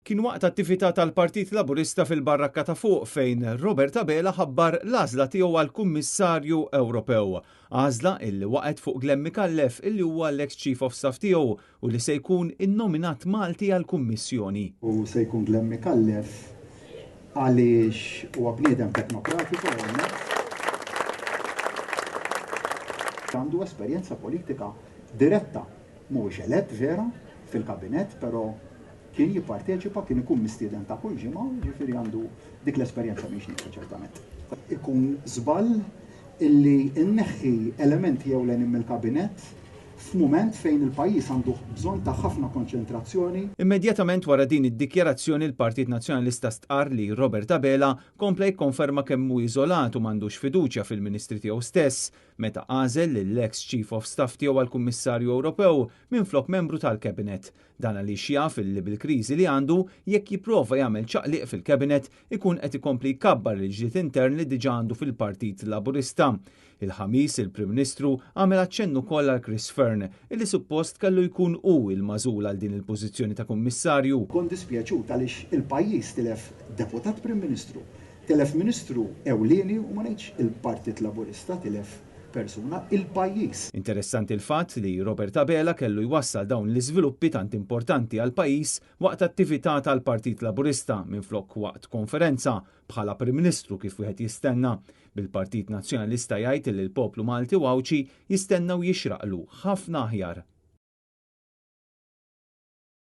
Kien waqt attività tal-Partit Laburista fil-Barrakka ta' fuq fejn Robert Abela ħabbar l-għażla tiegħu għall-Kummissarju Ewropew. Għażla illi waqgħet fuq Glenn Mikallef illi huwa l-ex Chief of Staff tiegħu u li se jkun innominat Malti għall-Kummissjoni. U se jkun Glenn Mikallef għaliex huwa bniedem teknokratiku għandu esperjenza politika diretta. Mhuwiex elett vera fil-kabinett, però kien jipparteċipa, kien ikun mistieden ta' kull ġimgħa, ġifieri għandu dik l-esperjenza mhix nieqsa ċertament. Ikun żball illi nneħħi elementi ewlenin mill-kabinett f'mument fejn il-pajjiż għandu bżonn ta' ħafna konċentrazzjoni. Immedjatament wara din id-dikjarazzjoni l-Partit Nazzjonalista stqar li Robert Abela kompla jikkonferma kemm hu iżolat u m'għandux fiduċja fil-Ministri tiegħu stess meta għażel lill-ex Chief of Staff tiegħu għall-Kummissarju Ewropew minflok membru tal-Cabinet. Dan għaliex jaf li bil-kriżi li għandu jekk jipprova jagħmel ċaqliq fil-Cabinet ikun qed ikompli jkabbar il-ġlied intern li diġà għandu fil-Partit Laburista. Il-ħamis il-Prim Ministru għamel aċċennu ukoll għal Chris Fearn illi suppost kellu jkun hu il-magħżul għal din il-pożizzjoni ta' kummissarju. Kont dispjaċut għaliex il-pajjiż tilef deputat Prim Ministru, tilef Ministru ewlieni u ma ngħidx il-Partit Laburista tilef persuna il-pajjiż. Interessanti il-fatt li Robert Abela kellu jwassal dawn l-iżviluppi tant importanti għal pajjiż waqt attività tal-Partit Laburista minflok waqt konferenza bħala Prim Ministru kif wieħed jistenna. Bil-Partit Nazzjonalista jgħid li l-poplu Malti u Awċi jistennew jixraqlu ħafna aħjar.